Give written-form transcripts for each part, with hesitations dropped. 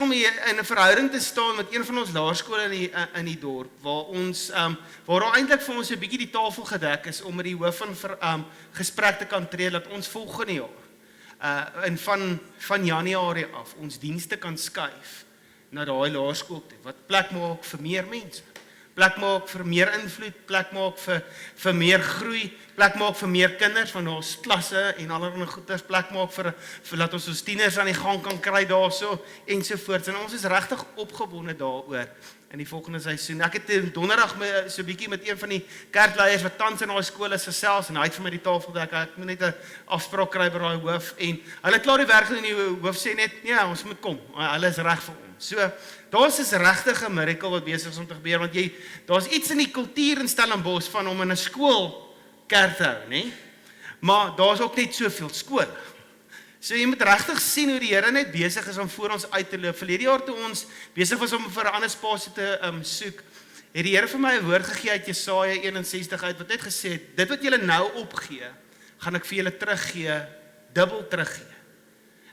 om in 'n verhouding te staan met een van ons laerskole in die dorp, waar daar eintlik vir ons 'n bietjie die tafel gedek is om met die hoof van gesprek te kan tree dat ons volgende jaar en van Januarie af ons dienste kan skuif na daai laerskool toe, wat plek maak vir meer mense, plek maak vir meer invloed, plek maak vir meer groei, plek maak vir meer kinders van ons klasse en allerlei goeders, plek maak vir laat ons tieners aan die gang kan kry daarso ensovoorts. En ons is regtig opgewonde daaroor in die volgende seisoen. Ek het donderdag so 'n bietjie met een van die kerkleiers wat tans in daai skool is gesels en hy het vir my die tafel dek. Ek moet net 'n afspraak kry by daai hoof en hulle klaar die werk en die hoof sê net ja, ons moet kom. Hulle is reg vir ons. So, daar's 'n regtige miracle wat besig is om te gebeur want daar's iets in die kultuur in Stellenbosch van om in 'n skool kerk te hou, né? Maar daar's ook net soveel skole. So jy moet regtig sien hoe die Here net besig is om voor ons uit te loop. Verlede jaar toe ons besig was om vir 'n ander spasie te soek, het die Here vir my 'n woord gegee uit Jesaja 61 uit wat net gesê het, dit wat julle nou opgee, gaan ek vir julle teruggee, dubbel teruggee.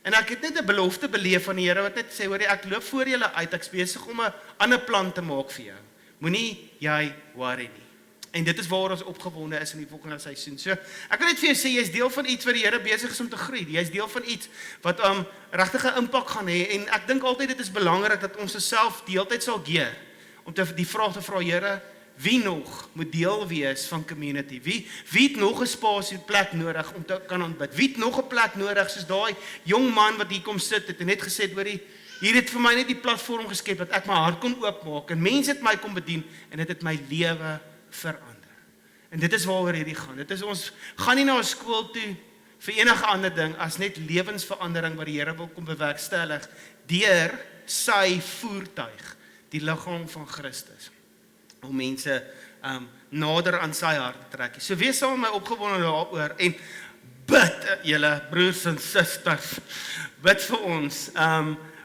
En ek het net 'n belofte beleef van die Here wat net sê, hoor ek loop voor julle uit, ek's besig om 'n ander plan te maak vir jou. Moenie jy worry nie. En dit is waar ons opgewonde is in die volgende seisoen. So, ek kan net vir jou sê, jy is deel van iets wat die Here besig is om te groei. Jy is deel van iets wat regtig 'n impak gaan hê. En ek dink altyd dit is belangrik dat ons osself deeltyd sal gee om die vraag te vra, Here, wie nog moet deel wees van community? Wie het nog 'n spasie, plek nodig om te kan aanbid? Wie het nog 'n plek nodig soos daai jong man wat hier kom sit het en net gesê het, hoorie, hier het vir my net die platform geskep dat ek my hart kon oopmaak en mense het my kom bedien en dit het my lewe verander. En dit is waaroor hierdie gaan. Dit is ons gaan nie na 'n skool toe vir enige ander ding as net lewensverandering wat die Here wil kom bewerkstellig deur sy voertuig, die liggaam van Christus, om mense nader aan sy hart te trek. So wees saam met my opgewonde daaroor en bid, julle broers en susters, bid vir ons.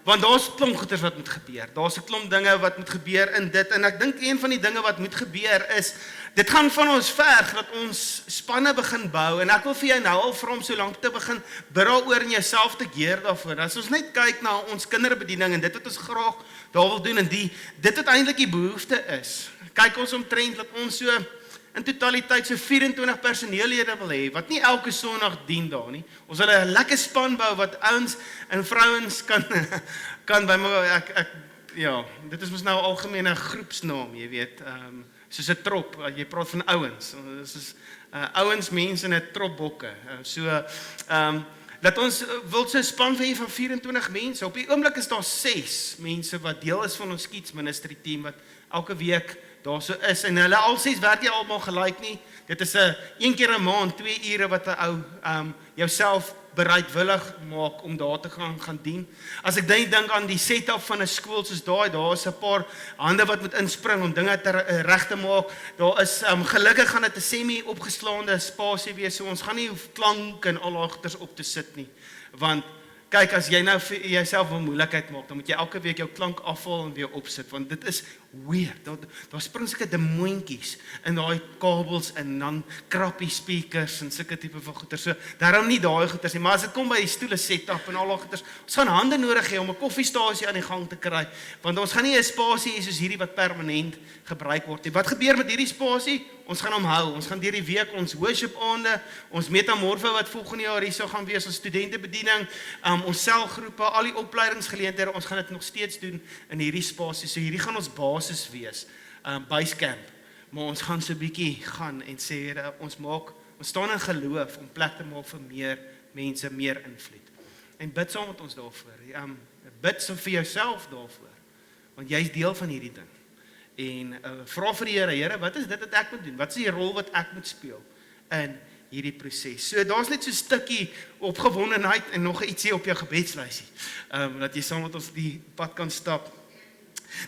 Want daar's klomp goeders wat moet gebeur. Daar's 'n klomp dinge wat moet gebeur in dit en ek dink een van die dinge wat moet gebeur is dit gaan van ons verg dat ons spanne begin bou en ek wil vir jou nou al vra om so lank te begin bid daaroor en jouself te keer daarvoor. As ons net kyk na ons kinderbediening en dit wat ons graag daar wil doen en dit wat eintlik die behoefte is. Kyk ons omtrent dat ons so in totaliteit so 24 personeellede wil hê, wat nie elke Sondag dien daar nie. Ons wil 'n lekker span bou wat ouens en vrouens kan by my, ja, dit is mos nou 'n algemene groepsnaam, jy weet, soos 'n trop, jy praat van ouens, soos ouens, mense in 'n trop bokke, dat ons wil so 'n span vir van 24 mense, op die oomblik is daar 6 mense wat deel is van ons Kids Ministry team, wat elke week daar so is, en hulle al 6 werk nie almal gelyk nie, dit is 1 keer 'n maand, 2 ure wat 'n ou jouself bereidwillig maak om daar te gaan dien. As ek dink aan die setup van 'n skool soos daar is 'n paar hande wat moet inspring om dinge reg te maak, daar is, gelukkig gaan dit 'n semi-opgeslaande spasie wees, so ons gaan nie hoef klank en al agters op te sit nie, want kyk, as jy nou vir jouself 'n moeilikheid maak, dan moet jy elke week jou klank afval en weer opsit, want dit is weird, daar spring sulke demoontjies in daai kabels en dan crappy speakers en sulke tipe van goeder, so daarom nie daai goeders nie, maar as dit kom by die stoele setup en al daai goeders, ons gaan hande nodig hê om 'n koffiestasie aan die gang te kry, want ons gaan nie 'n spasie hê soos hierdie wat permanent gebruik word nie. Wat gebeur met hierdie spasie? Ons gaan hom hou, ons gaan deur die week ons worship aande, ons metamorfe wat volgende jaar hier sou gaan wees, ons studentebediening, ons selgroepe, al die opleidingsgeleenthede, ons gaan dit nog steeds doen in hierdie spasie, so hierdie gaan ons basis wees, basecamp, maar ons gaan so 'n bietjie gaan en sê, Here, ons staan in geloof om plek te maak vir meer mense, meer invloed, en bid saam met ons daarvoor, bid so vir jouself daarvoor, want jy is deel van hierdie ding, en vra vir die Here, wat is dit wat ek moet doen, wat is die rol wat ek moet speel in hierdie proses. So daar's net so 'n stukkie opgewondenheid en nog ietsie op jou gebedslysie, dat jy saam met ons die pad kan stap.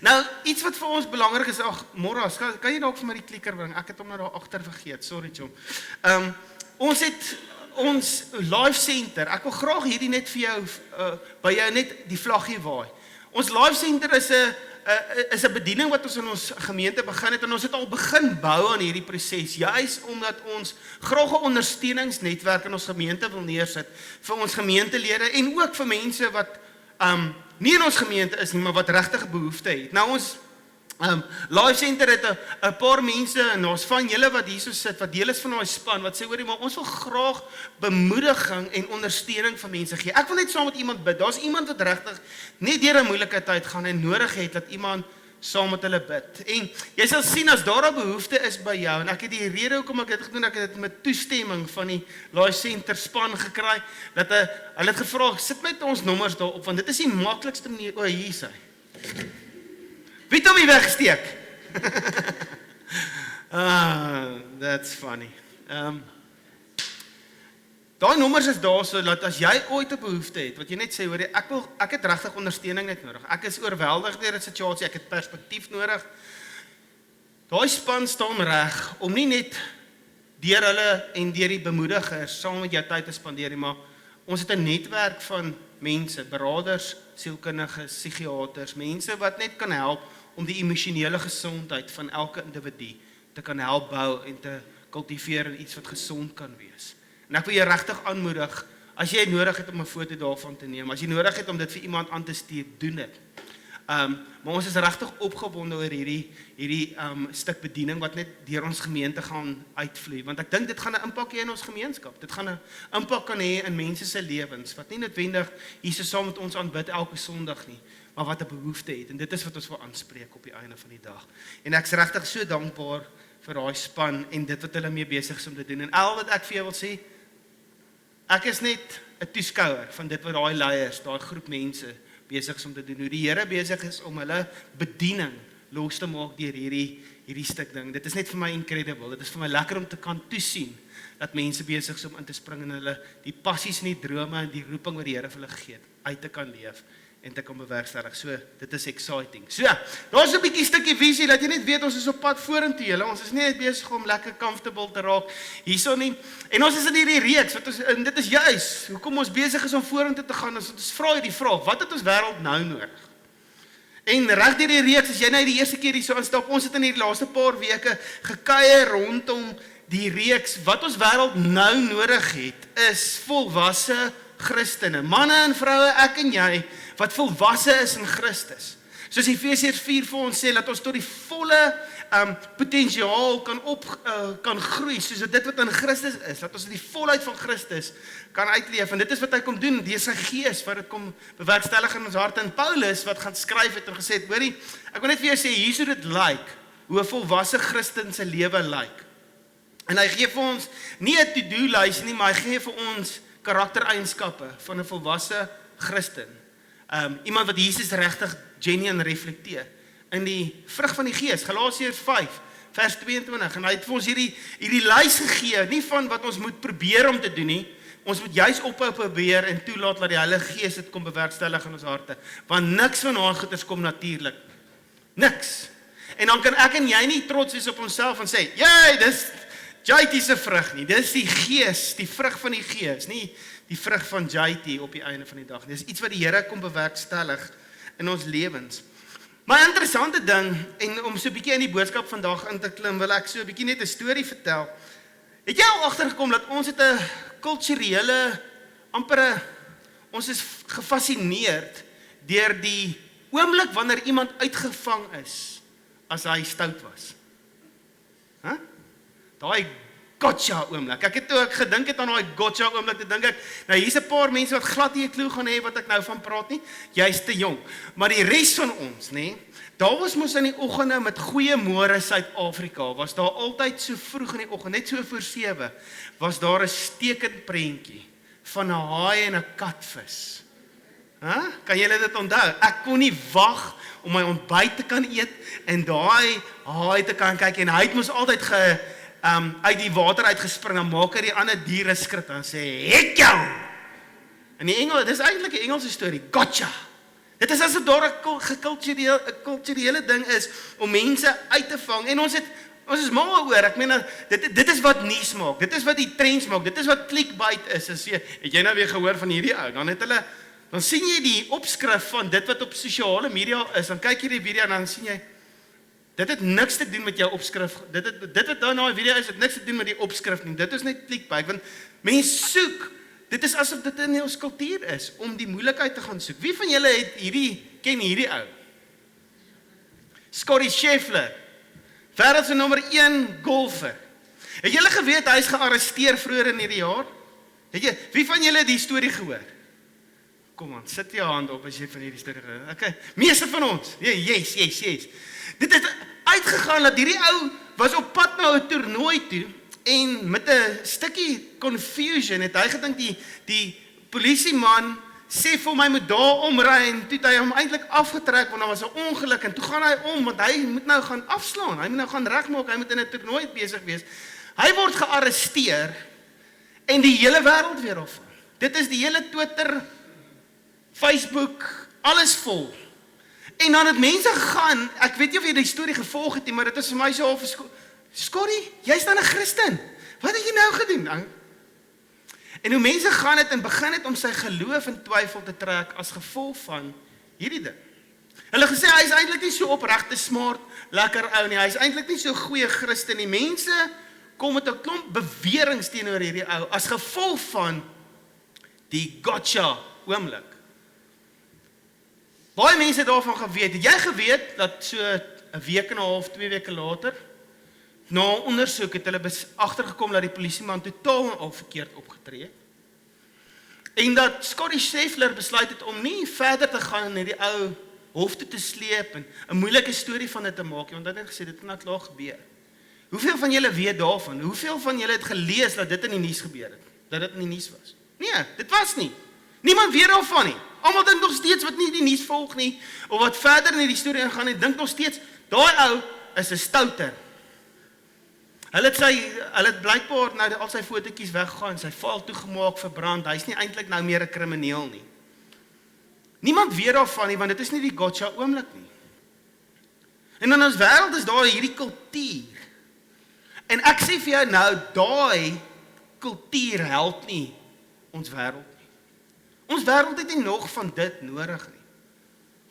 Nou, iets wat vir ons belangrik is, Moras, kan jy dalk vir my die klikker bring? Ek het hom nou daar agter vergeet, sorry John. Ons het ons live center, ek wil graag hierdie net vir jou, by jou net die vlaggie waai. Ons live center is 'n bediening wat ons in ons gemeente begin het, en ons het al begin bou aan hierdie proses, juis omdat ons graag 'n ondersteuningsnetwerk in ons gemeente wil neersit, vir ons gemeentelede, en ook vir mense wat nie in ons gemeente is nie, maar wat regtig behoefte het. Nou ons Life Center het 'n paar mense en ons van julle wat hierso sit, wat deel is van ons span, wat sê hoorie, maar ons wil graag bemoediging en ondersteuning van mense gee. Ek wil net saam met iemand bid. Daar's iemand wat regtig net deur 'n moeilike tyd gaan en nodig het dat iemand saam met hulle bid. En jy sal sien as daar 'n behoefte is by jou, en ek het die rede hoekom ek dit gedoen, ek het dit met toestemming van die Life Center span gekry, dat hulle het gevra, sit met ons nommers daarop, want dit is die maklikste manier. O, hier is hy. Wie het hom hier weggesteek? That's funny. Daai nommers is daar so dat as jy ooit 'n behoefte het, wat jy net sê, hoor jy, ek het regtig ondersteuning net nodig. Ek is oorweldig deur 'n situasie, ek het perspektief nodig. Daai span staan reg om nie net deur hulle en deur die bemoedigers saam met jou tyd te spandeer nie, maar ons het 'n netwerk van mense, beraders, sielkundiges, psigiaters, mense wat net kan help om die emosionele gesondheid van elke individu te kan help bou en te kultiveer in iets wat gesond kan wees. En ek wil jou regtig aanmoedig, as jy nodig het om 'n foto daarvan te neem, as jy nodig het om dit vir iemand aan te stuur, doen dit. Maar ons is regtig opgewonde oor hierdie stuk bediening wat net deur ons gemeente gaan uitvloei, want ek dink dit gaan 'n impak hê in ons gemeenskap. Dit gaan 'n impak kan hê in mense se lewens wat nie noodwendig hier saam met ons aanbid elke Sondag nie, maar wat 'n behoefte het, en dit is wat ons wil aanspreek op die einde van die dag. En ek is regtig so dankbaar vir daai span en dit wat hulle mee besig is om te doen. En al wat ek vir jou wil sê, ek is net 'n toeskouer van dit wat daai leiers, daai groep mense besig is om te doen. Hoe die Here besig is om hulle bediening los te maak deur hierdie stuk ding. Dit is net vir my incredible. Dit is vir my lekker om te kan toesien dat mense besig is om in te spring in hulle die passies en die drome en die roeping wat die Here vir hulle gegee het, uit te kan leef en te kan bewerkstellig. So, dit is exciting. So, daar's 'n bietjie stukkie visie dat jy net weet ons is op pad vorentoe, julle. Ons is nie net besig om lekker comfortable te raak hierso nie. En ons is in hierdie reeks en dit is juis hoekom ons besig is om vorentoe te gaan. Ons vra hierdie vraag: wat het ons wêreld nou nodig? En reg deur die reeks, as jy nou die eerste keer hierso instap, ons het in hierdie laaste paar weke gekuier rondom die reeks. Wat ons wêreld nou nodig het, is volwasse Christene, manne en vroue, ek en jy, wat volwasse is in Christus. Soos Efesiërs 4 vir ons sê, dat ons tot die volle potensiaal kan groei, soos dit wat in Christus is, dat ons die volheid van Christus kan uitleef, en dit is wat hy kom doen, deur sy gees, wat dit kom bewerkstellig in ons harte. En Paulus, wat gaan skryf het en gesê het, hoorie, ek wil net vir jou sê, hier is hoe dit lyk, hoe 'n volwasse Christen se lewe lyk. En hy gee vir ons, nie 'n to-do-lys nie, maar hy gee vir ons karaktereienskappe van 'n volwasse Christen. Iemand wat Jesus regtig genuine reflekteer. In die vrug van die Gees, Galasiërs 5, vers 22, en hy het vir ons hierdie lys gegee, nie van wat ons moet probeer om te doen nie, ons moet juis ophou probeer en toelaat dat die Heilige Gees dit kom bewerkstellig in ons harte, want niks van daai goeders kom natuurlik. Niks. En dan kan ek en jy nie trots wees op onsself en sê, "Jy, dis JT se vrug nie, dis die Gees, die vrug van die Gees, nie die vrug van JT op die einde van die dag. Dis iets wat die Here kom bewerkstellig in ons lewens. Maar 'n interessante ding, en om so 'n bietjie in die boodskap vandag in te klim, wil ek so 'n bietjie net 'n storie vertel. Het jy al agtergekom dat ons het 'n kulturele, ons is gefassineerd deur die oomblik wanneer iemand uitgevang is as hy stout was. Daai gotcha oomblik. Ek het toe ek gedink het aan daai gotcha oomblik, te dink ek, nou hier's 'n paar mense wat glad nie 'n klou gaan hê wat ek nou van praat nie. Jy's te jong. Maar die res van ons, nê, daar was mos in die oggende met goeiemôre Suid-Afrika, was daar altyd so vroeg in die oggend, net so voor 7, was daar 'n stekend prentjie van 'n haai en 'n katvis. Kan julle dit onthou? Ek kon nie wag om my ontbyt te kan eet en daai haai te kan kyk, en hy het mos altyd uit die water uitgespring en maak hy die ander diere skrik en sê, "Hek jou!" In die Engels, dis eintlik 'n Engelse storie, gotcha. Dit is asof daar 'n kulturele ding is om mense uit te vang, en ons is mal oor, ek meen, dit is wat nuus maak, dit is wat die trends maak, dit is wat clickbait is, het jy nou weer gehoor van hierdie ou, dan sien jy die opskrif van dit wat op sosiale media is, dan kyk jy die video en dan sien jy, dit het niks te doen met jou opskrif, dit wat daar na die video is, het niks te doen met die opskrif nie, dit is net clickbait, want mense soek Dit is asof dit in ons kultuur is, om die moeilikheid te gaan soek. Wie van julle ken hierdie ou? Scottie Scheffler, wêreld se nommer 1 golfer. Het julle geweet, hy is gearresteer vroeër in hierdie jaar? Wie van julle het die storie gehoor? Kom aan, sit jou hand op as jy van hierdie storie gehoor. Okay, meeste van ons, yes. Dit het uitgegaan dat hierdie ou was op pad na 'n toernooi toe, en met 'n stukkie confusion het hy gedink die polisieman sê vir my moet daar omry, en toe het hy hom eintlik afgetrek want daar was 'n ongeluk, en toe gaan hy om want hy moet nou gaan afslaan, hy moet nou gaan regmaak, hy moet in 'n toernooi besig wees. Hy word gearresteer en die hele wêreld weer af. Dit is die hele Twitter, Facebook, alles vol. En dan het mense gegaan, ek weet nie of jy die storie gevolg het nie, maar dit is vir my so half Scottie, jy's dan 'n Christen. Wat het jy nou gedoen? En hoe mense gaan het en begin het om sy geloof in twyfel te trek as gevolg van hierdie ding. Hulle gesê hy is eintlik nie so opregte, smart, lekker ou nie. Hy is eintlik nie so goeie Christen nie. Mense kom met 'n klomp beweringe teenoor hierdie ou as gevolg van die gotcha oomblik. Baie mense het daarvan geweet. Het jy geweet dat so 'n week en 'n half, 2 weke later, na ondersoek het hulle agtergekom dat die polisieman totaal al verkeerd opgetree het? En dat Scottie Scheffler besluit het om nie verder te gaan en hierdie ou hof toe te sleep en 'n moeilike storie van dit te maak, want hy het gesê dit het nou klaar gebeur. Hoeveel van julle weet daarvan? Hoeveel van julle het gelees dat dit in die nuus gebeur het? Dat dit in die nuus was? Nee, dit was nie. Niemand weet daarvan nie. Almal dink nog steeds wat nie die nuus volg nie, of wat verder in die storie ingaan nie, dink nog steeds, daai ou is 'n stouter. Hulle het blykbaar nou al sy fotootjies weggegaan, sy file toegemaak, verbrand, hy's nie eintlik nou meer 'n krimineel nie. Niemand weet daarvan nie, want dit is nie die gotcha oomblik nie. En in ons wêreld is daar hierdie kultuur. En ek sê vir jou nou, daai kultuur help nie ons wêreld nie. Ons wêreld het nie nog van dit nodig nie.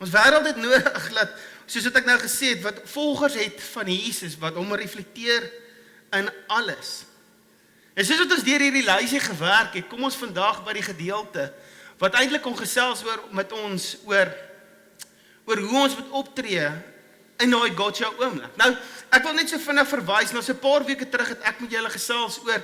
Ons wêreld het nodig dat, soos wat ek nou gesê het, wat volgers het van Jesus, wat hom reflekteer in alles. En soos wat ons deur hierdie lysie gewerk het, kom ons vandag by die gedeelte, wat eintlik ongesels met ons oor hoe ons moet optree in daai gotcha oomblik. Nou, ek wil net so vinnig verwys, nou so 'n paar weke terug het ek met julle gesels oor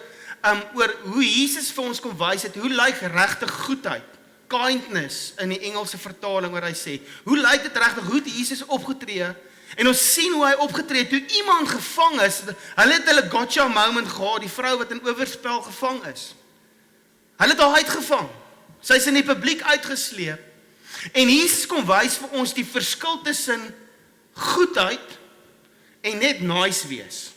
hoe Jesus vir ons kom wys het, hoe lyk regtig goedheid, kindness in die Engelse vertaling waar hy sê, hoe lyk dit regtig, hoe het Jesus opgetree? En ons sien hoe hy opgetree het, toe iemand gevang is, hulle het hulle gotcha moment gehad, die vrou wat in oorspel gevang is. Hulle het haar uitgevang, sy is in die publiek uitgesleep, en Jesus kom wys vir ons die verskil tussen goedheid en net nice wees.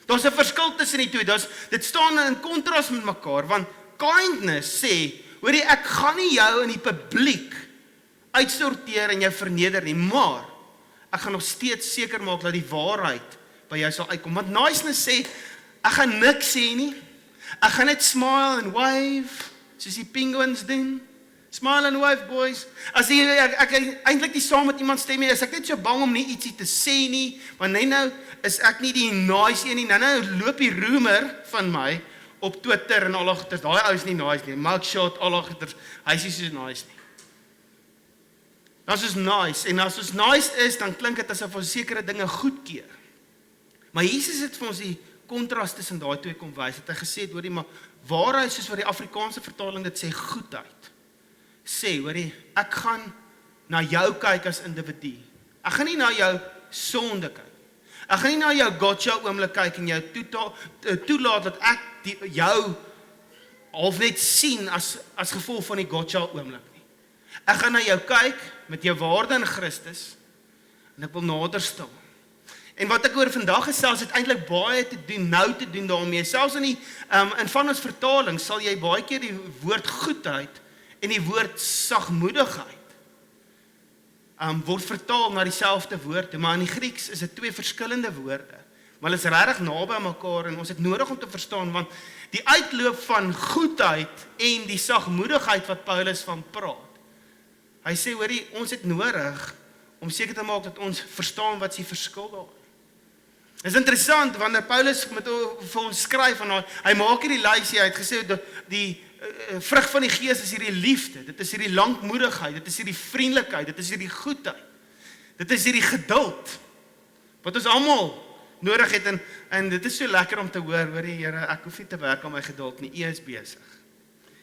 Daar's 'n verskil tussen die twee, dit staan in kontras met mekaar, want kindness sê, hoorie, ek gaan nie jou in die publiek uitsorteer en jou verneder nie, maar ek gaan nog steeds seker maak dat die waarheid by jou sal uitkom. Want niceness sê, ek gaan niks sê nie, ek gaan net smile and wave, soos die penguins doen. Smile and wave, boys. As ek eintlik nie saam met iemand stem nie, is ek net so bang om nie ietsie te sê nie, want nou is ek nie die nice een nie, nou loop die rumor van my op Twitter en al agters, daai ou is nie nice nie, mugshot, al agters, hy is nie so nice nie. As ons nice, en as ons nice is, dan klink dit asof ons sekere dinge goedkeur. Maar Jesus het vir ons die kontras tussen daai twee kom wys, het hy gesê, hoorie, maar waarheid, soos wat die Afrikaanse vertaling dit sê, goedheid, sê, hoorie, ek gaan na jou kyk as individu, ek gaan nie na jou sonde kyk, ek gaan nie na jou gotcha oomblik kyk en jou toelaat dat ek jou half net sien as gevolg van die gotcha oomblik nie. Ek gaan na jou kyk met jou waarde in Christus en ek wil nader staan. En wat ek oor vandag gesels het eintlik baie te doen, nou te doen daarmee. Selfs in van ons vertaling sal jy baie keer die woord goedheid en die woord sagmoedigheid word vertaal na dieselfde woord, maar in die Grieks is dit twee verskillende woorde. Maar hulle is regtig naby aan mekaar en ons het nodig om te verstaan, want die uitloop van goedheid en die sagmoedigheid wat Paulus van praat. Hy sê, hoorie, ons het nodig om seker te maak dat ons verstaan wat is die verskil daar. Is interessant, wanneer Paulus vir ons skryf, hy maak hierdie lysie, hy het gesê, die vrug van die Gees is hierdie liefde, dit is hierdie lankmoedigheid, dit is hierdie vriendelikheid, dit is hierdie goedheid, dit is hierdie geduld, wat ons almal nodig het, en dit is so lekker om te hoor, Here, ek hoef nie te werk aan my geduld nie, U is besig.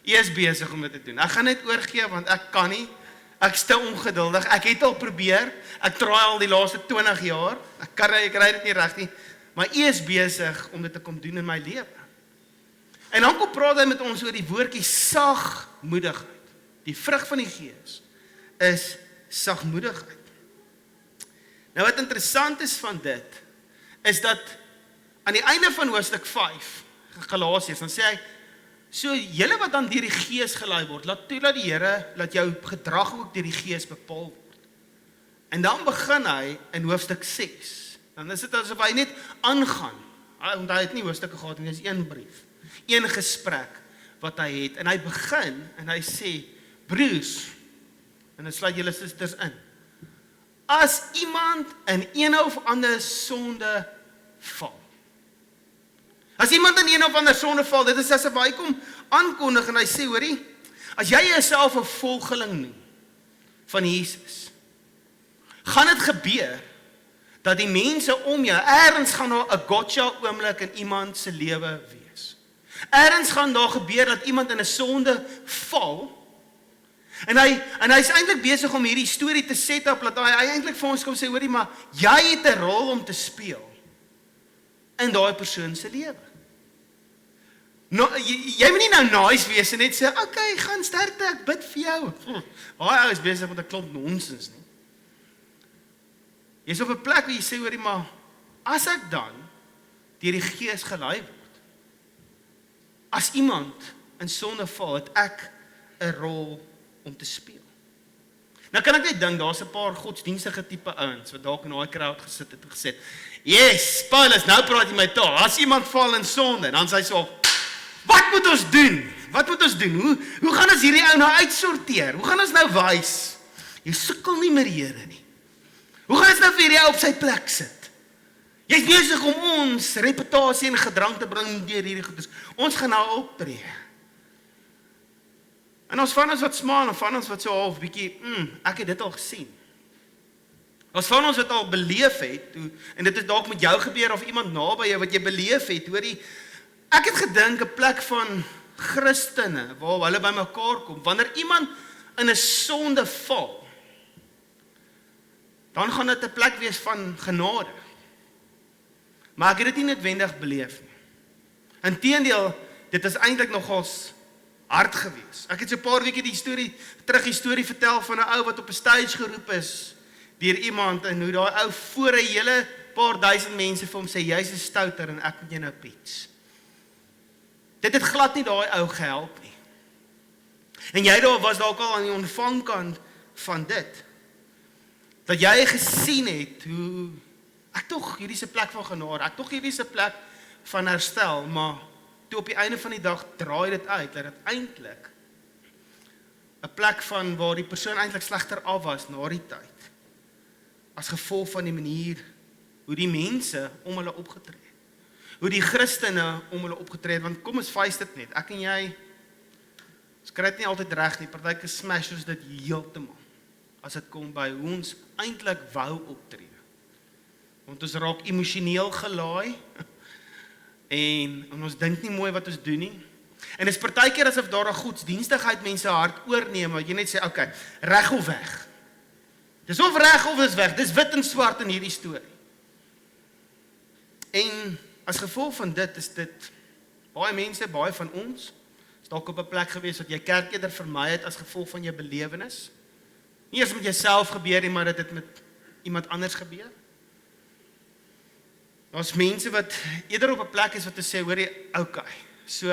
U is besig om dit te doen. Ek gaan net oorgee, want ek kan nie, ek is te ongeduldig, ek het al probeer, ek traai al die laaste 20 jaar, ek kry dit nie reg nie, maar U is besig om dit te kom doen in my lewe. En dan kom praat hy met ons oor die woordjie sagmoedigheid. Die vrug van die Gees is sagmoedigheid. Nou wat interessant is van dit, is dat aan die einde van hoofstuk 5, Galasiërs, dan sê hy, so julle wat dan deur die Gees gelei word, laat toe dat die Here, laat jou gedrag ook deur die Gees bepaal word. En dan begin hy in hoofstuk 6, dan is dit asof hy net aangaan, want hy het nie hoofstukke gehad, nie, dit is een brief, een gesprek wat hy het, en hy begin, en hy sê, broers, en hy sluit julle susters in, as iemand in een of ander sonde val. As iemand in een of ander sonde val, dit is asof hy kom aankondig en hy sê, hoorie, as jy jouself 'n volgeling noem van Jesus, gaan dit gebeur dat die mense om jou, ergens gaan daar 'n gotcha oomblik in iemand se lewe wees. Ergens gaan daar gebeur dat iemand in 'n sonde val, en hy is eintlik besig om hierdie storie te set up, dat hy eintlik vir ons kom sê, hoorie, maar jy het 'n rol om te speel in daai persoon se lewe. Nou, jy moet nie nou nice wees en net sê, okay, gaan sterkte, ek bid vir jou. Daai ou is besig met 'n klomp nonsens nie. Jy is op 'n plek waar jy sê, hoorie, maar as ek dan deur die Gees gelei word, as iemand in sonde val, het ek 'n rol om te speel. Nou kan ek net dink, daar's 'n paar godsdienstige tipe ouens wat dalk in daai crowd gesit het en gesê, yes, Paulus, nou praat jy my taal, as iemand val in sonde, dan sê hy so, wat moet ons doen? Wat moet ons doen? Hoe gaan ons hierdie ou nou uitsorteer? Hoe gaan ons nou wys? Jy sukkel nie met die Here nie. Hoe gaan ons nou vir hierdie ou op sy plek sit? Jy's besig om ons reputasie en gedrang te bring deur hierdie goeders. Ons gaan nou optree. En ons van ons wat smaal, en van ons wat so half bietjie, ek het dit al gesien. Ons van ons wat al beleef het, en dit is dalk met jou gebeur, of iemand naby jou wat jy beleef het, hoorie, ek het gedink 'n plek van Christene, waar hulle by mekaar kom, wanneer iemand in 'n sonde val, dan gaan dit 'n plek wees van genade. Maar ek het dit nie noodwendig beleef nie. Inteendeel, dit is eintlik nogals hard gewees. Ek het so 'n paar weke die storie vertel van 'n ou wat op 'n stage geroep is deur iemand, en hoe daai ou voor 'n hele paar duisend mense vir hom sê, jy's 'n stouter en ek moet jou nou piets. Dit het glad nie daai ou gehelp nie. En jy was dalk al aan die ontvangkant van dit. Dat jy gesien het hoe ek tog hierdie is 'n plek van genade, ek tog hierdie is 'n plek van herstel, maar toe op die einde van die dag draai dit uit, dat dit eintlik 'n plek van waar die persoon eintlik slegter af was na die tyd, as gevolg van die manier hoe die mense om hulle opgetree het, hoe die Christene om hulle opgetree het, want kom ons face dit net, ek en jy, ons kry dit nie altyd reg nie, partyke smash ons dit heeltemal, as dit kom by hoe ons eintlik wou optree, want ons raak emosioneel gelaai, en ons dink nie mooi wat ons doen nie. En is partykeer asof daar 'n godsdienstigheid mense hart oorneem, wat jy net sê, okay, reg of weg. Dis of reg of is weg, dis wit en swart in hierdie storie. En as gevolg van dit is dit, baie mense, baie van ons, is dalk op 'n plek gewees wat jy kerk eerder vermy het as gevolg van jou belewenis. Nie eers met jouself gebeur nie, maar dit het met iemand anders gebeur. Daar's mense wat eerder op 'n plek is wat te sê, hoorie, okay, so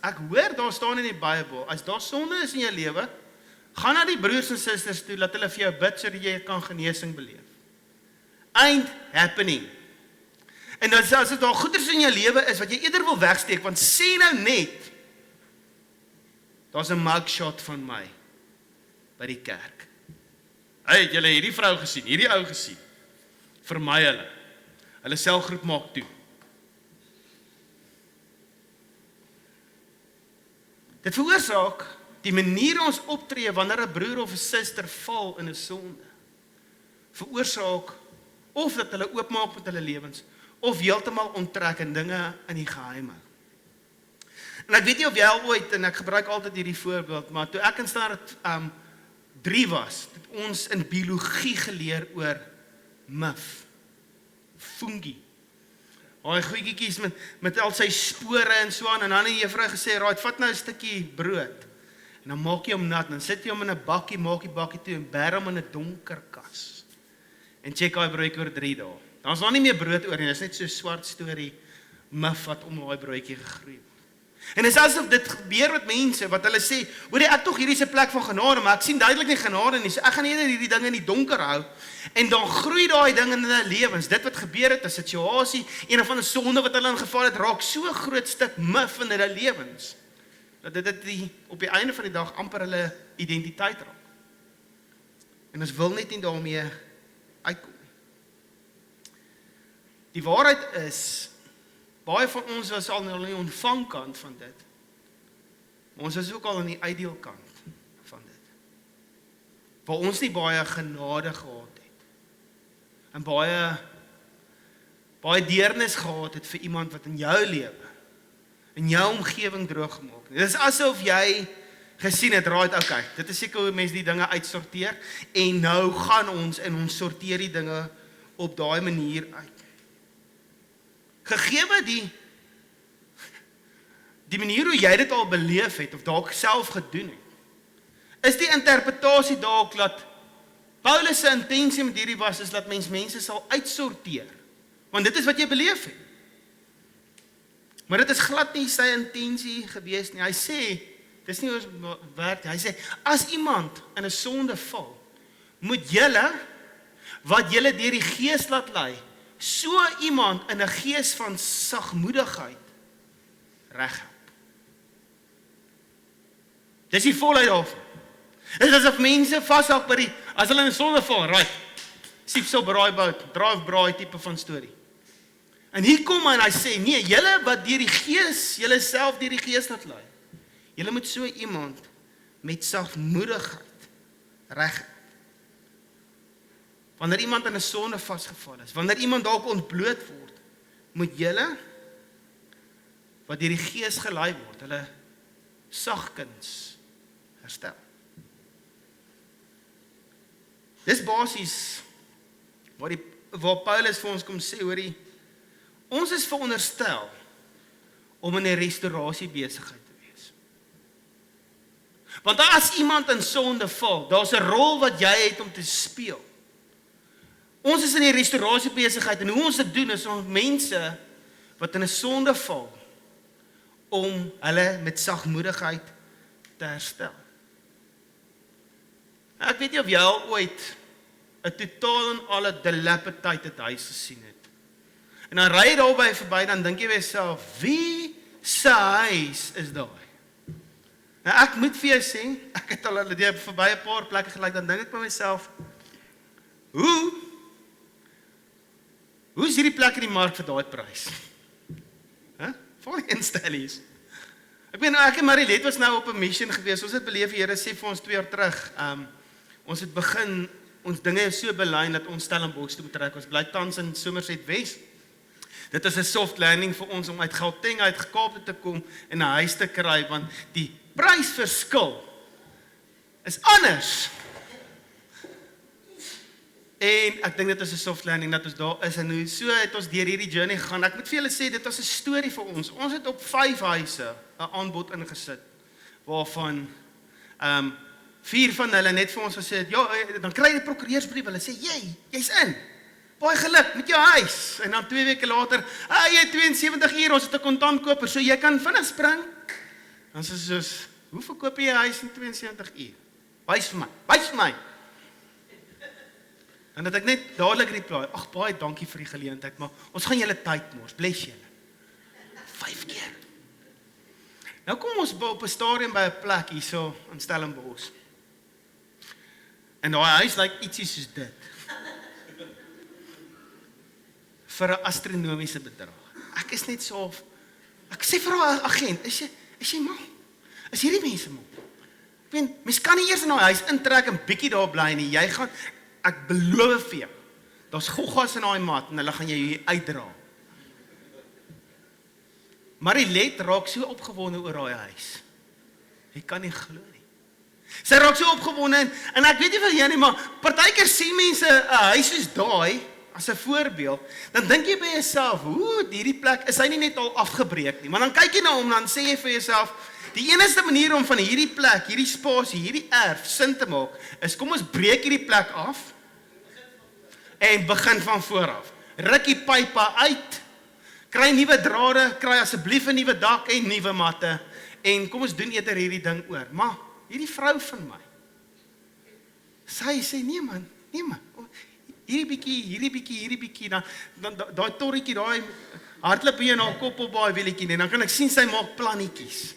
ek hoor daar staan in die Bybel, as daar sonde is in jou lewe, gaan na die broers en susters toe, laat hulle vir jou bid sodat jy kan genesing beleef. Ain't happening. En as dit daar goeders in jou lewe is wat jy eerder wil wegsteek, want sê nou net, daar's 'n mugshot van my by die kerk. Hey, het julle hierdie vrou gesien, hierdie ou gesien? Vermy hulle. Hulle selgroep maak toe. Dit veroorsaak die manier ons optree wanneer 'n broer of 'n suster val in 'n sonde. Veroorsaak of dat hulle oopmaak met hulle lewens, of heeltemal onttrek en dinge in die geheim hou. En ek weet nie of jy al ooit, en ek gebruik altyd hierdie voorbeeld, maar toe ek in standaard 3 was, het ons in biologie geleer oor mif, fungi. Daai goedjies met al sy spore en so aan, en dan het die juffrou gesê, "Right, vat nou 'n stukkie brood." En dan maak jy hom nat, dan sit jy hom in 'n bakkie, maak die bakkie toe en bær hom in 'n donker kas. En check daai broodjie oor 3 dae. Dan is daar nie meer brood oor nie, dis net so 'n swart storie mif wat om daai broodjie gegroei word. En dit is asof dit gebeur met mense wat hulle sê, "Hoorie, ek tog hierdie is 'n plek van genade, maar ek sien duidelik nie genade nie. So ek gaan eerder hierdie dinge in die donker hou." En dan groei daai dinge in hulle lewens. Dit wat gebeur het, 'n situasie, een of ander sonde wat hulle ingeval het, raak so 'n groot stuk mif in hulle lewens dat dit op die einde van die dag amper hulle identiteit raak. En ons wil net nie daarmee uitkom. Die waarheid is, baie van ons was al in die ontvangkant van dit, maar ons is ook al in die uitdeelkant van dit, waar ons nie baie genade gehad het, en baie deernis gehad het vir iemand wat in jou lewe, in jou omgewing droog gemaak het. Dit is asof jy gesien het, right, okay, dit is seker hoe mense die dinge uitsorteer, en nou gaan ons en ons sorteer die dinge op daai manier uit. Gegewe die manier hoe jy dit al beleef het, of dalk self gedoen het, is die interpretasie dalk dat Paulus se intensie met hierdie was, is dat mense sal uitsorteer, want dit is wat jy beleef het. Maar dit is glad nie sy intensie gewees nie. Hy sê, dis nie hoe ons werk, hy sê, as iemand in 'n sonde val, moet julle, wat julle deur die Gees laat lei, so iemand in 'n gees van sagmoedigheid reghelp. Dis die volheid daarvan. Dit is asof mense vashak by as hulle in sonde val, right, siep so braaibout, drive braai tipe van storie. En hier kom hy en hy sê, nee, julle wat deur die Gees, julle self deur die Gees laat lei, julle moet so iemand met sagmoedigheid reghelp. Wanneer iemand in 'n sonde vasgeval is, wanneer iemand dalk ontbloot word, moet julle, wat deur die Gees gelei word, hulle sagkens herstel. Dis basies waar Paulus vir ons kom sê, hoorie, ons is veronderstel om in 'n restaurasie besigheid te wees. Want as iemand in sonde val, daar's 'n rol wat jy het om te speel. Ons is in die restaurasie besigheid, en hoe ons dit doen is om mense wat in 'n sonde val, om hulle met sagmoedigheid te herstel. Ek weet nie of jy al ooit 'n totaal en alle dilapidated huis gesien het. En dan ry jy daarby verby, dan dink jy vir jouself, wie se huis is daai? Nou ek moet vir jou sê, ek het al verby 'n paar plekke gelyk, dan dink ek by myself, hoe is hierdie plek in die mark vir daai prys? Val die instellies. Ek en Marilet was nou op 'n mission gewees. Ons het beleef, die Here sê vir ons 2 jaar terug, ons het begin, ons dinge is so belyn dat ons Stellenbosch toe moet trek. Ons bly tans in Somerset West. Dit is 'n soft landing vir ons om uit Gauteng uit Kaap te kom en 'n huis te kry, want die prysverskil is anders. En ek dink dit is 'n soft landing dat ons daar is, en hoe so het ons deur hierdie journey gegaan. Ek moet vir julle sê, dit was 'n storie vir ons. Ons het op 5 huise 'n aanbod ingesit, waarvan 4 van hulle net vir ons gesê het, ja, dan kry jy 'n prokureursbrief, hulle sê, jy's in. Baie geluk met jou huis. En dan 2 weke later, jy het 72 uur, ons het 'n kontantkoper, so jy kan vinnig spring. Dan sê ons soos, hoe verkoop jy 'n huis in 72 uur? Wys vir my. En dat ek net dadelik reply, ag, baie dankie vir die geleentheid, maar ons gaan julle tyd mors, bless julle. 5 keer. Nou kom ons op 'n stadium by 'n plek hier so in Stellenbosch. En daai huis lyk ietsie soos dit. vir 'n astronomiese bedrag. Ek is net so, ek sê vir haar agent, is jy mal? Is hierdie mense mal? Ek weet, mens kan nie eers in daai huis intrek en bietjie daar bly nie. Jy gaan, ek beloof vir jou, daar's goggas in daai mat en hulle gaan jou hier uitdra. Marilet raak so opgewonde oor daai huis. Jy kan nie glo nie. Sy raak so opgewonde en ek weet nie van jy nie, maar partykeer sien mense 'n huis soos daai as 'n voorbeeld, dan dink jy by jouself, hierdie plek is hy nie net al afgebreek nie, maar dan kyk jy na hom, dan sê jy vir jouself, die enigste manier om van hierdie plek, hierdie spasie, hierdie erf sin te maak, is kom ons breek hierdie plek af en begin van voor af. Ruk die pype uit, kry nuwe drade, kry asseblief 'n nuwe dak en nuwe matte en kom ons doen eerder hierdie ding oor. Maar hierdie vrou van my, sy sê nee man, hierdie bietjie, dan daai torretjie, daai hardloop hier in haar kop op daai wielietjie en dan kan ek sien sy maak plannetjies.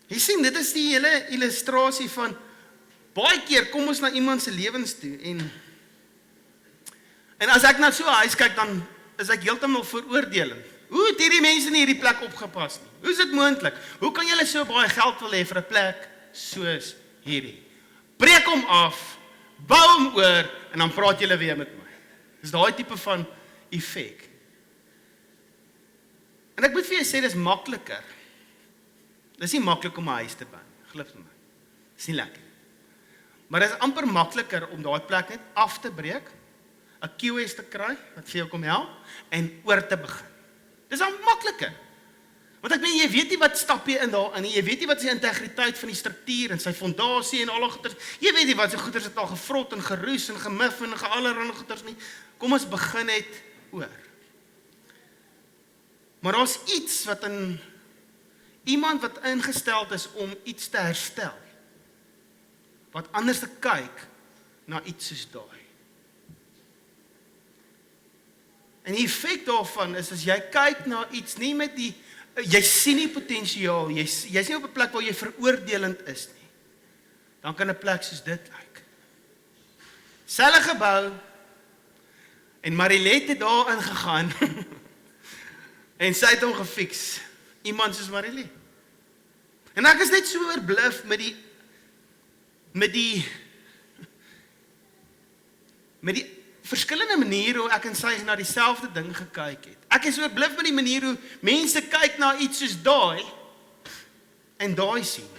Jy sien, dit is die hele illustrasie van baie keer kom ons na iemand se lewens toe en as ek na so 'n huis kyk, dan is ek heeltemal veroordelend. Hoe het hierdie mense nie hierdie plek opgepas nie? Hoe is dit moontlik? Hoe kan julle so baie geld wil hê vir 'n plek soos hierdie? Breek hom af, bou hom oor en dan praat julle weer met my. Dis daai tipe van effek. En ek moet vir julle sê, dis makliker. Dis nie maklik om 'n huis te bou, glo my. Dis nie lekker. Maar dit is amper makliker om daai plek net af te breek, 'n QS te kry wat vir jou kom help en oor te begin. Dis al makliker. Want ek meen, jy weet nie wat stap jy in daarin nie, jy weet nie wat sy integriteit van die struktuur en sy fondasie en al die goeders, jy weet nie wat sy goeders het al gevrot en geroes en gemif en allerlei goeders nie. Kom ons begin net oor. Maar daar's iets wat in iemand wat ingestel is om iets te herstel, wat anders te kyk na iets soos daai. En die effek daarvan is, as jy kyk na iets, nie met die, jy sien nie potensiaal, jy's nie op 'n plek waar jy veroordelend is nie, dan kan 'n plek soos dit lyk. Selfe gebou, en Marilet het daar ingegaan, en sy het hom gefiks, iemand soos Marilet. En ek is net so oorbluf met die verskillende maniere hoe ek en sy na dieselfde ding gekyk het. Ek is oorbluf met die manier hoe mense kyk na iets soos daai en daai sien.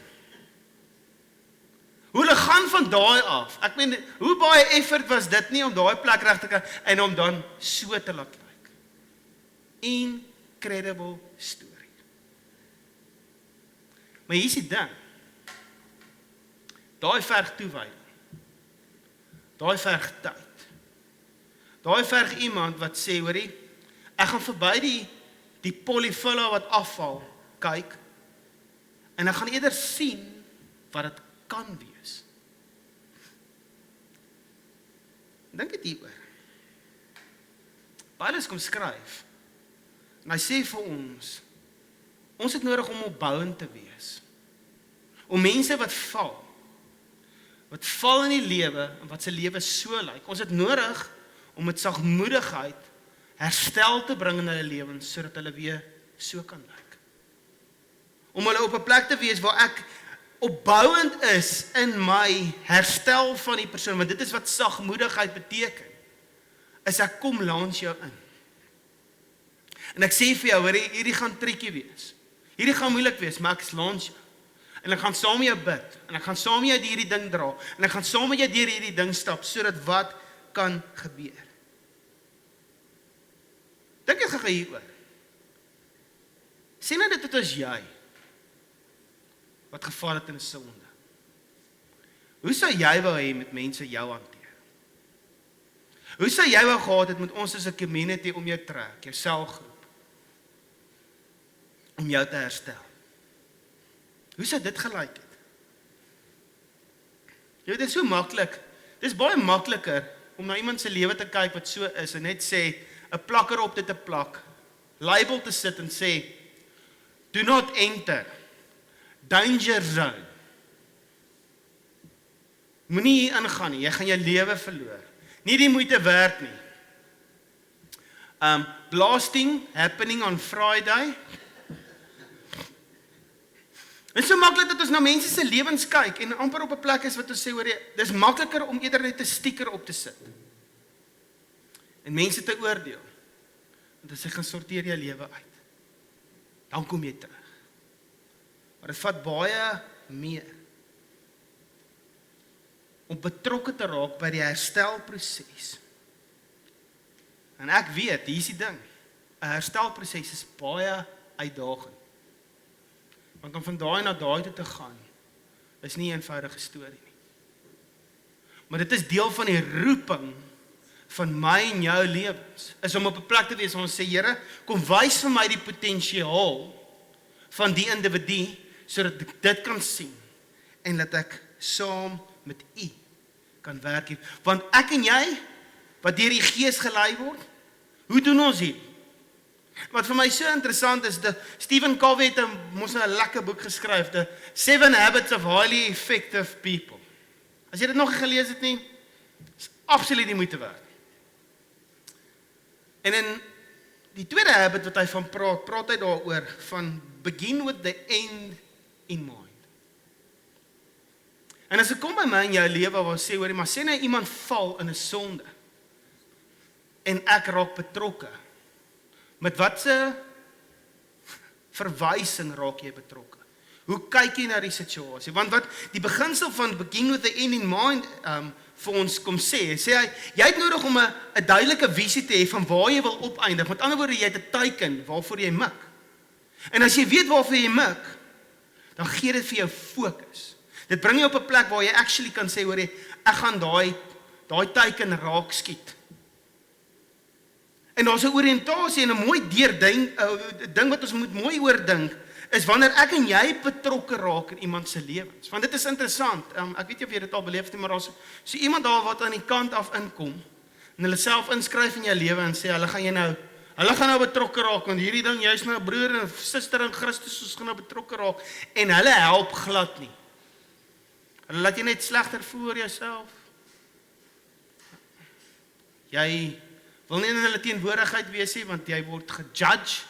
Hoe hulle gaan van daai af. Ek meen, hoe baie effort was dit nie om daai plek reg te kry en om dan so te laat lyk. Incredible story. Maar hier is die ding. Daai verg toewyding. Daai verg tyd. Daai verg iemand wat sê, hoorie, ek gaan verby die polyfilla wat afval, kyk, en ek gaan eerder sien wat dit kan wees. Dink dit hieroor. Paulus kom skryf, en hy sê vir ons het nodig om opbouend te wees. Om mense wat val in die lewe, en wat sy lewe so lyk, ons het nodig om met sagmoedigheid herstel te bring in hulle lewens, sodat hulle weer so kan lyk. Om hulle op 'n plek te wees waar ek opbouend is in my herstel van die persoon, want dit is wat sagmoedigheid beteken, is ek kom langs jou in. En ek sê vir jou, hierdie gaan triekie wees. Hierdie gaan moeilik wees, maar ek is langs jou. En ek gaan saam met jou bid, en ek gaan saam met jou hierdie ding dra, en ek gaan saam met jou deur hierdie ding stap, sodat wat kan gebeur. Dink ek gaan hieroor. Sê nou dit is jy, wat geval het in 'n sonde. Hoe sou jy wou hê met mense jou hanteer? Hoe sou jy wou gehad het met ons as 'n community om jou trek, jou selgroep, om jou te herstel? Hoe sou dit gelyk het? Jy weet, dit is so maklik. Dit is baie makliker om na iemand se lewe te kyk wat so is en net sê, 'n plakker op dit te plak, label te sit en sê, do not enter, danger zone. Moenie hier ingaan nie, jy gaan jou lewe verloor. Nie die moeite werd nie. Blasting happening on Friday. En so maklik dat ons na mense se lewens kyk en amper op 'n plek is wat ons sê, hoor jy, dis makliker om eerder net 'n sticker op te sit en mense te oordeel. Want as jy gaan sorteer jou lewe uit, dan kom jy terug. Maar dit vat baie meer om betrokke te raak by die herstelproses. En ek weet, hier is die ding, 'n herstelproses is baie uitdagend. Want om van daai na daai toe te gaan, is nie 'n eenvoudige storie nie. Maar dit is deel van die roeping van my en jou lewens, is om op 'n plek te wees waar ons sê, Here, kom wys vir my die potensiaal van die individu, sodat ek dit kan sien, en dat ek saam met U kan werk. Want ek en jy, wat deur die Gees gelei word, hoe doen ons dit? Wat vir my so interessant is, Stephen Covey het mos 'n lekker boek geskryf, The 7 Habits of Highly Effective People. As jy dit nog gelees het nie, is absoluut die moeite werd. En in die tweede habit wat hy van praat hy daaroor, van begin with the end in mind. En as ek kom by my in jou lewe, waar sê, hoor, maar sê nou iemand val in 'n sonde, en ek raak betrokke, met watse verwysing raak jy betrokke? Hoe kyk jy na die situasie? Want wat die beginsel van begin with the end in mind vir ons kom sê hy, jy het nodig om 'n duidelike visie te hê van waar jy wil opeindig. Met ander woorde, jy het 'n teiken waarvoor jy mik. En as jy weet waarvoor jy mik, dan gee dit vir jou fokus. Dit bring jou op 'n plek waar jy actually kan sê, hoor jy, ek gaan daai teiken raak skiet. En daar's 'n oriëntasie en 'n mooi ding wat ons moet mooi oordink, is wanneer ek en jy betrokke raak in iemand se lewens. Want dit is interessant, ek weet nie of jy dit al beleef het, maar daar's so iemand daar wat aan die kant af inkom, en hulle self inskryf in jou lewe en sê, hulle gaan nou betrokke raak, want hierdie ding, jy's nou 'n broer en suster in Christus, ons gaan nou betrokke raak, en hulle help glad nie. Hulle laat jy net slegter voel oor jouself. Jy wil nie in hulle teenwoordigheid wees nie, want jy word gejudge.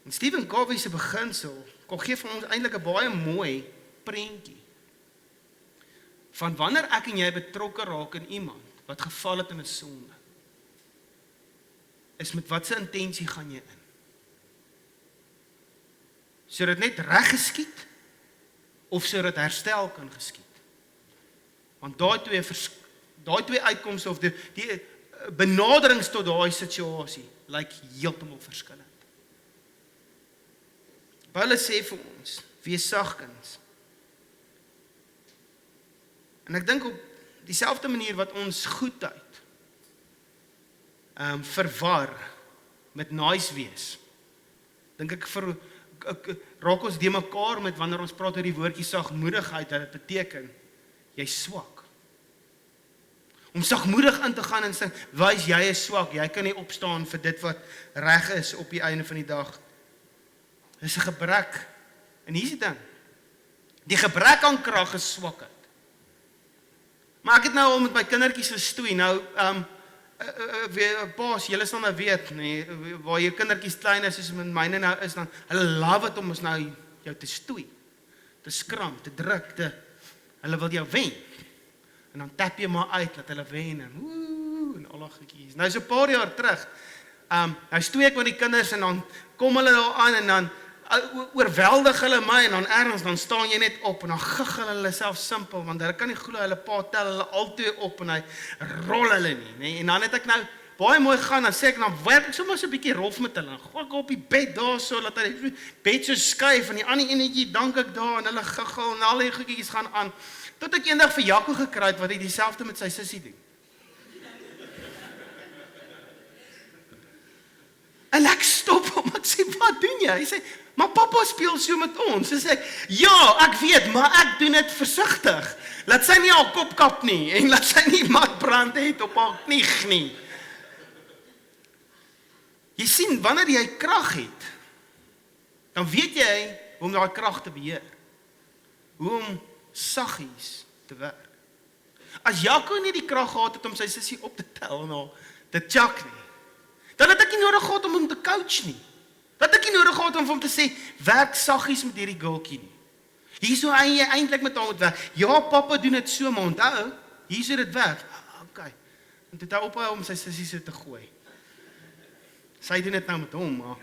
En Stephen Covey se beginsel gee vir ons eintlik 'n baie mooi prentjie van wanneer ek en jy betrokke raak in iemand wat geval het in 'n sonde, is met watse intensie gaan jy in? Sodat net reg geskied, of sodat herstel kan geskied? Want daai twee uitkomste of die benaderings tot daai situasie lyk heeltemal verskillend. Paulus sê vir ons, wees sagkens. En ek dink op dieselfde manier wat ons goedheid verwar met nice wees, dink ek raak ons de mekaar met wanneer ons praat oor die woordjie sagmoedigheid, dat dit beteken, jy's swak. Om sagmoedig in te gaan en sê, wys jy is swak, jy kan nie opstaan vir dit wat reg is op die einde van die dag. Dis 'n gebrek. En hier is die ding. Die gebrek aan krag is swakheid. Maar ek het nou al met my kindertjies gestoei. Nou, paas, julle sal nou weet, nee, waar jou kindertjies klein is, soos met myne nou is, dan hulle love het om ons nou jou te stoei, te skram, te druk, hulle wil jou wen. En dan tap jy maar uit, dat hulle wen, en al die goedjies. Nou so 'n paar jaar terug, nou stoei ek met die kinders, en dan kom hulle daar aan, en dan oorweldig hulle my, en dan ergens, dan staan jy net op, en dan giggel hulle self simpel, want hulle kan nie glo, hulle pa tel hulle altyd op, en hy rol hulle nie, nee? En dan het ek nou baie mooi gaan, dan sê ek, dan werk ek sommer so 'n bietjie rof met hulle, dan gooi ek op die bed daar so, dat hy die bed so skuif, en die ander enetjie dank ek daar, en hulle giggel, en al die goedjies gaan aan, tot ek eendag vir Jaco gekry het, wat hy dieselfde met sy sussie doen. En ek stop hom, ek sê, wat doen jy? Hy sê, maar papa speel so met ons. Sy sê, ja, ek weet, maar ek doen dit versigtig. Laat sy nie haar kop kap nie, en laat sy nie matbrand het op haar knie nie. Jy sien, wanneer jy krag het, dan weet jy hoe om daai krag te beheer. Hoe om saggies te werk. As Jaco nie die krag gehad het om sy sussie op te tel en haar te chak nie, Dan het ek nie nodig gehad om hom te coach nie. Dat ek nie nodig gehad om hom te sê, werk saggies met hierdie girltjie nie. Hierso hy eintlik met haar moet werk. Ja, pappa doen dit so, maar onthou, hierso dit werk. Okay. En toe het hy ophou om sy sussie so te gooi. Sy doen dit nou met hom, maar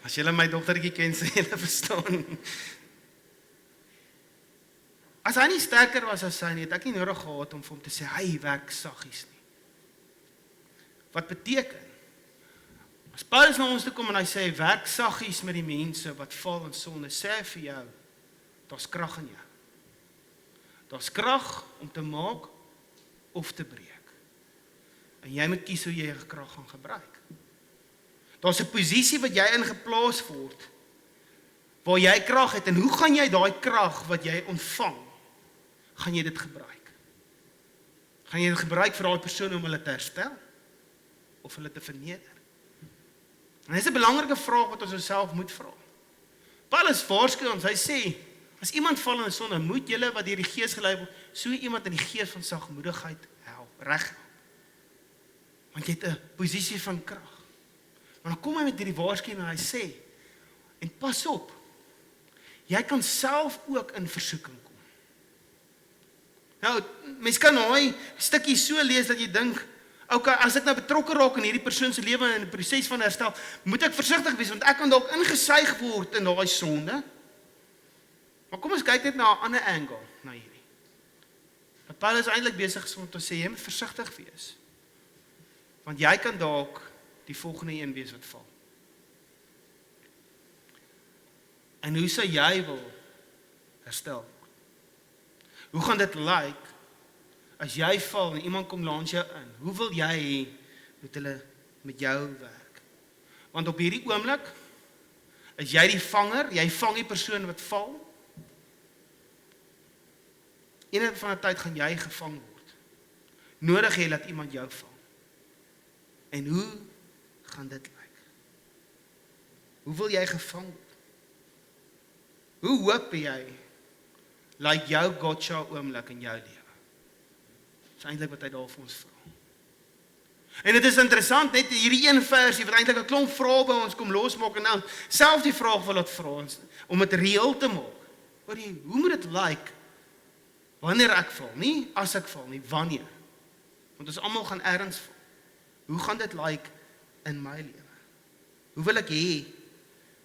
as julle my dogtertjie ken, sê julle verstaan. As hy nie sterker was as sy nie, het ek nie nodig gehad om vir hom te sê, hy werk saggies nie. Wat beteken? As Paulus na ons toe kom en hy sê, werk saggies met die mense wat val in sonde, sê hy vir jou, daar's krag in jou. Daar's krag om te maak of te breek. En jy moet kies hoe jy jou krag gaan gebruik. Daar's 'n posisie wat jy ingeplaas word, waar jy krag het, en hoe gaan jy daai krag wat jy ontvang, gaan jy dit gebruik? Gaan jy dit gebruik vir daai persoon om hulle te herstel? Of hulle te verneder? En dit is 'n belangrike vraag wat ons onsself moet vra. Paulus waarsku ons, hy sê, as iemand val in 'n sonde, moet julle wat deur die Gees gelei word, so iemand in die gees van sagmoedigheid help, reg. Want jy het 'n posisie van krag. Maar dan kom hy met hierdie waarskuwing en hy sê, en pas op, jy kan self ook in versoeking kom. Nou, mens kan daai stukkie so lees dat jy dink, okay, as ek nou betrokke raak in hierdie persoon se lewe en in die proses van herstel, moet ek versigtig wees, want ek kan dalk ingesuig word in daai sonde. Maar kom ons kyk net na 'n ander angle na hierdie. Wat Paulus eintlik besig is om te sê, jy moet versigtig wees. Want jy kan dalk die volgende een wees wat val. En hoe sou jy wil herstel word? Hoe gaan dit lyk as jy val en iemand kom langs jou in? Hoe wil jy hê moet hulle met jou werk? Want op hierdie oomblik is jy die vanger, jy vang die persoon wat val. Eendag van 'n tyd gaan jy gevang word. Nodig jy dat iemand jou vang. En hoe gaan dit lyk? Hoe wil jy gevang word? Hoe hoop jy lyk jou gotcha oomblik in jou lewe? Dis eintlik wat hy daar vir ons vra. En dit is interessant, net hierdie een versie wat eintlik 'n klomp vrae by ons kom losmaak en dan self die vraag wil laat vra ons om dit reëel te maak. Hoe moet dit lyk wanneer ek val? Nie as ek val nie, wanneer? Want ons almal gaan ergens val. Hoe gaan dit lyk in my lewe? Hoe wil ek hê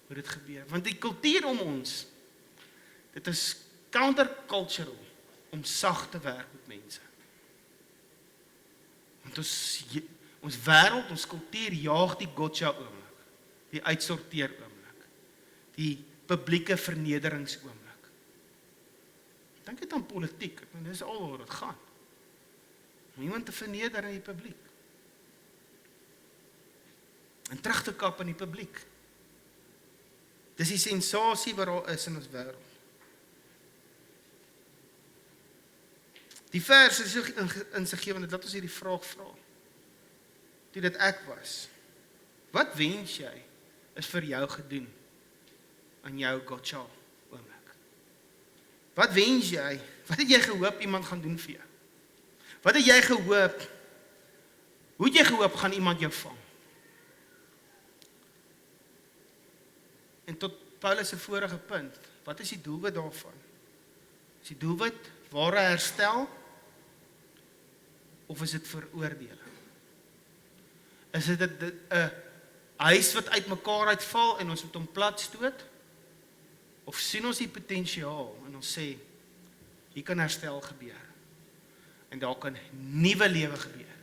moet dit gebeur? Want die kultuur om ons, dit is countercultural om sag te werk met mense. Want ons wêreld, ons kultuur jaag die gotcha oomblik, die uitsorteer oomblik, die publieke vernederingsoomlik. Dink net aan politiek, ek meen dis alwaar dit gaan. Om iemand te verneder in die publiek. En terug te kap in die publiek. Dis die sensasie wat daar is in ons wêreld. Die vers is insiggewend, laat ons hierdie vraag vra. Toe dit ek was, wat wens jy is vir jou gedoen aan jou gotcha oomblik? Wat wens jy? Wat het jy gehoop iemand gaan doen vir jou? Wat het jy gehoop? Hoe het jy gehoop gaan iemand jou vang? En tot Paulus se vorige punt, wat is die doelwit daarvan? Is die doelwit ware herstel? Of is dit veroordeling? Is dit 'n huis wat uitmekaar uitval en ons moet hom plat stoot? Of sien ons die potensiaal en ons sê, hier kan herstel gebeur. En daar kan nuwe lewe gebeur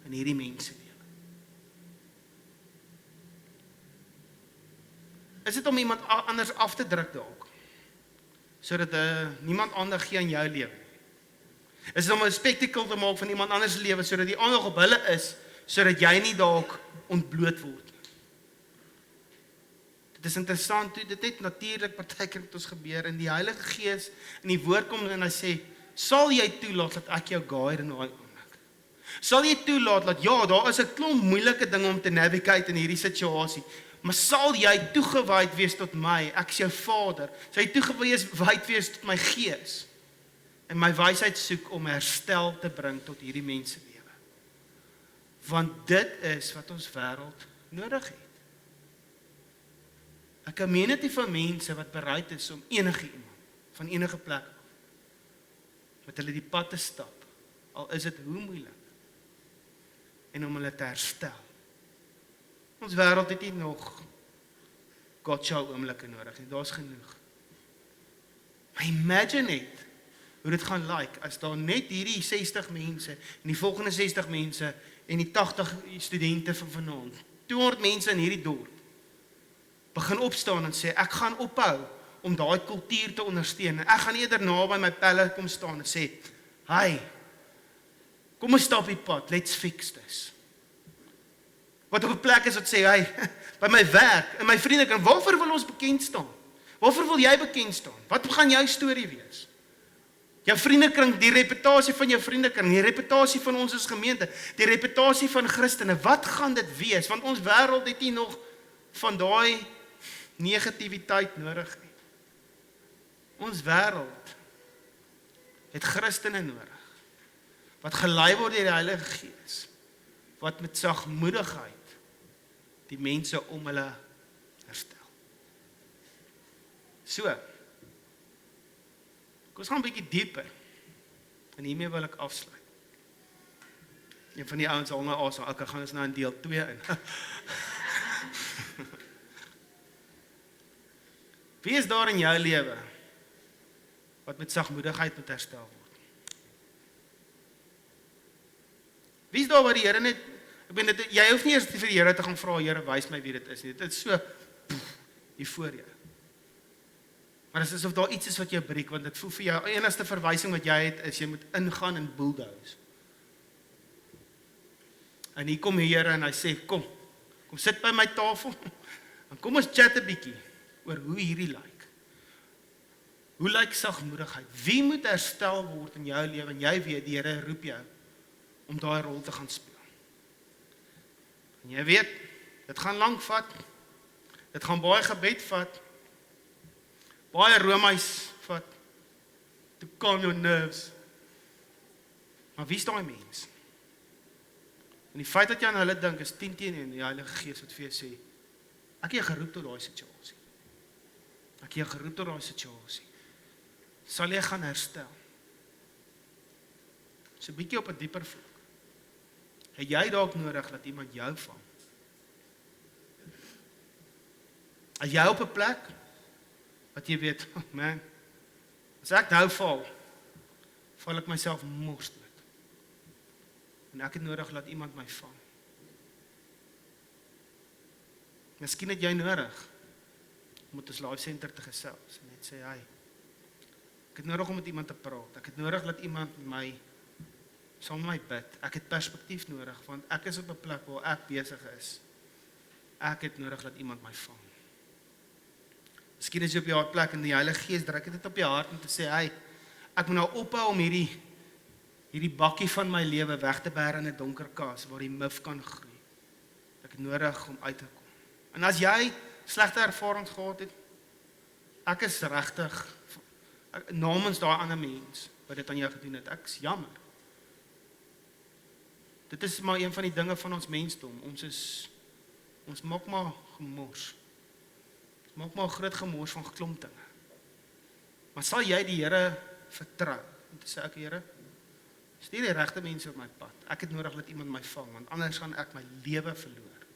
in hierdie mense lewe. Is dit om iemand anders af te druk dalk? Sodat niemand aandag gee aan jou lewe? Is dit om 'n spektakel te maak van iemand anders se lewe sodat die aandag op hulle is, sodat jy nie dalk ontbloot word? Dit is interessant, dit het natuurlik partykeer met ons gebeur, en die Heilige Gees in die woord kom en hy sê, sal jy toelaat dat ek jou guide in daai oomblik? Sal jy toelaat dat, ja, daar is 'n klomp moeilike dinge om te navigate in hierdie situasie, maar sal jy toegewyd wees tot my, ek is jou Vader, sal jy toegewyd wees tot my Gees, en my wysheid soek om herstel te bring tot hierdie mense lewe. Want dit is wat ons wêreld nodig het. 'n Community van mense wat bereid is om enige iemand, van enige plek af, met hulle die pad te stap, al is dit hoe moeilik, en om hulle te herstel. Ons wêreld het nie nog gotcha oomblikke nodig nie, daar's genoeg. Maar imagine net hoe dit gaan lyk as daar net hierdie 60 mense en die volgende 60 mense en die 80 studente van vanaand, 200 mense in hierdie dorp begin opstaan en sê ek gaan ophou om daai kultuur te ondersteun en ek gaan eerder naby my pelle kom staan en sê, "Hi, kom ons stap die pad, let's fix this." Wat op 'n plek is wat sê, "Hey, by my werk, in my vriendekring, waarvoor wil ons bekend staan? Waarvoor wil jy bekend staan? Wat gaan jou storie wees? Jou vriendekring, die reputasie van jou vriendekring, die reputasie van ons as gemeente, die reputasie van Christene, wat gaan dit wees? Want ons wêreld het nie nog van daai negativiteit nodig nie. Ons wêreld het Christene nodig, wat gelei word deur die Heilige Gees, wat met sagmoedigheid die mense om hulle herstel. So, kom ons gaan 'n bietjie dieper, en hiermee wil ek afsluit. Een van die ouens al nou asem, ek gaan ons nou in deel 2 in. Wie is daar in jou lewe wat met sagmoedigheid moet herstel word? Wie is daar waar die Here net, jy hoef nie eers vir die Here te gaan vra, Here, wys my wie dit is nie. Dit is so hier voor jou. Maar dit is asof daar iets is wat jou breek, want dit voel vir jou, enigste verwysing wat jy het, is jy moet ingaan en bulldoze. En hier kom die Here en hy sê, kom sit by my tafel, en kom ons chat 'n bietjie oor hoe hierdie lyk. Hoe lyk sagmoedigheid? Wie moet herstel word in jou lewe, en jy weet, die Here roep jou om daai rol te gaan speel. En jy weet, dit gaan lank vat, dit gaan baie gebed vat, baie roomys vat, to calm your nerves. Maar wie is daai mens? En die feit dat jy aan hulle dink, is 10 teenoor 1, die Heilige Gees wat vir jou sê, ek het jou geroep tot daai situasie. Ek het jou geroep tot daai situasie. Sal jy gaan herstel? So 'n bietjie op 'n dieper vlak. Het jy dalk nodig dat iemand jou vang? As jy op 'n plek, wat jy weet, oh man, as ek nou val ek myself mors dood. En ek het nodig dat iemand my vang. Miskien het jy nodig om met ons life center te gesels en net sê, hey, ek het nodig om met iemand te praat. Ek het nodig dat iemand my saam met my bid. Ek het perspektief nodig, want ek is op 'n plek waar ek besig is. Ek het nodig dat iemand my vang. Miskien is jy op jou plek en die Heilige Gees druk dit op jou hart om te sê, hey, ek moet nou ophou om hierdie bakkie van my lewe weg te bære in 'n donker kas waar die mif kan groei. Ek het nodig om uit te kom. En as jy slegte ervarings gehad het, ek is regtig namens daai ander mens wat dit aan jou gedoen het, ek is jammer. Dit is maar een van die dinge van ons mensdom. Ons maak maar gemors. Ons maak maar groot gemors van geklomp dinge. Maar sal jy die Here vertrou? Om te sê, ek Here, stuur die regte mense op my pad. Ek het nodig dat iemand my vang, want anders gaan ek my lewe verloor.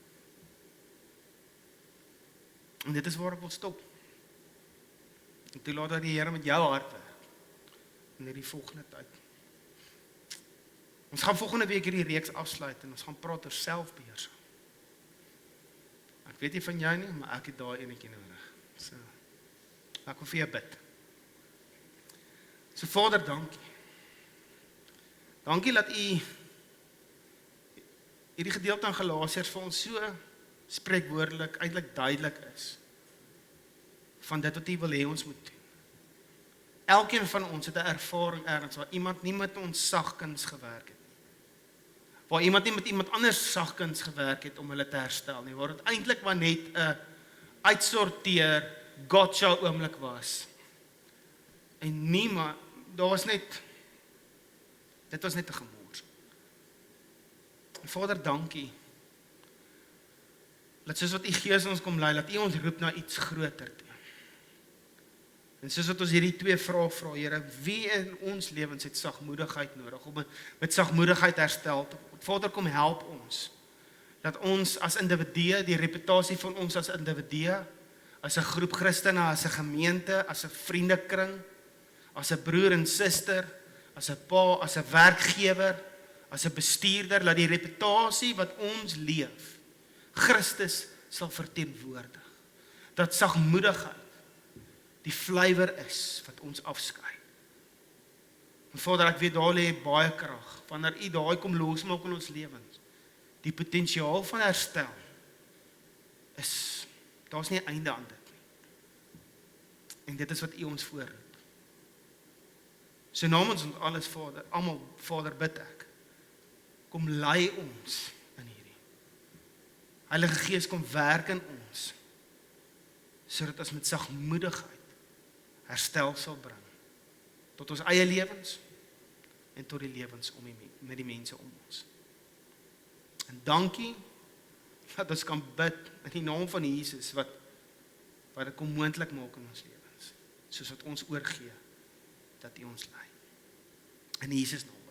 En dit is waar ek wil stop. En toe laat dat die Here met jou hart werk. In hierdie volgende tyd. Ons gaan volgende week hierdie reeks afsluit en ons gaan praat oor selfbeheersing. Ek weet nie van jou nie, maar ek het daai enetjie nodig. So, ek wil vir jou bid. So Vader, dankie. Dankie dat U hierdie gedeelte aan Galasiërs vir ons so spreekwoordelik, eintlik duidelik is van dit wat U wil hê ons moet doen. Elkeen van ons het 'n ervaring ergens waar iemand nie met ons sagkens gewerk het. Waar iemand nie met iemand anders sagkens gewerk het om hulle te herstel nie, waar dit eintlik maar net 'n uitsorteer, gotcha oomblik was. En niemand, dit was net 'n gemors. Vader, dankie. Dat soos wat U Gees ons kom lei, dat U ons roep na iets groter toe. En soos wat ons hierdie 2 vrae vra, Here, wie in ons lewens het sagmoedigheid nodig, om met sagmoedigheid herstel te word? Vader, kom help ons, dat ons as individue, die reputasie van ons as individue, as 'n groep Christene, as 'n gemeente, as 'n vriendekring, as 'n broer en suster, as 'n pa, as 'n werkgewer, as 'n bestuurder, dat die reputasie wat ons leef, Christus sal verteenwoordig. Dat sagmoedigheid die flavor is wat ons afskei. En Vader, ek weet daar lê baie krag, wanneer U daai kom losmaak in ons lewens. Die potensiaal van herstel is, daar's nie 'n einde aan dit nie. En dit is wat U ons voorroep. So namens ons alles, Vader, almal, Vader, bid ek, kom lei ons in hierdie. Heilige Gees, kom werk in ons, sodat ons met sagmoedigheid herstel sal bring, tot ons eie lewens, en tot die lewens met die mense om ons. En dankie, dat ons kan bid, in die naam van Jesus, wat dit kom moontlik maak in ons lewens, soos wat ons oorgee, dat U ons lei. In Jesus naam.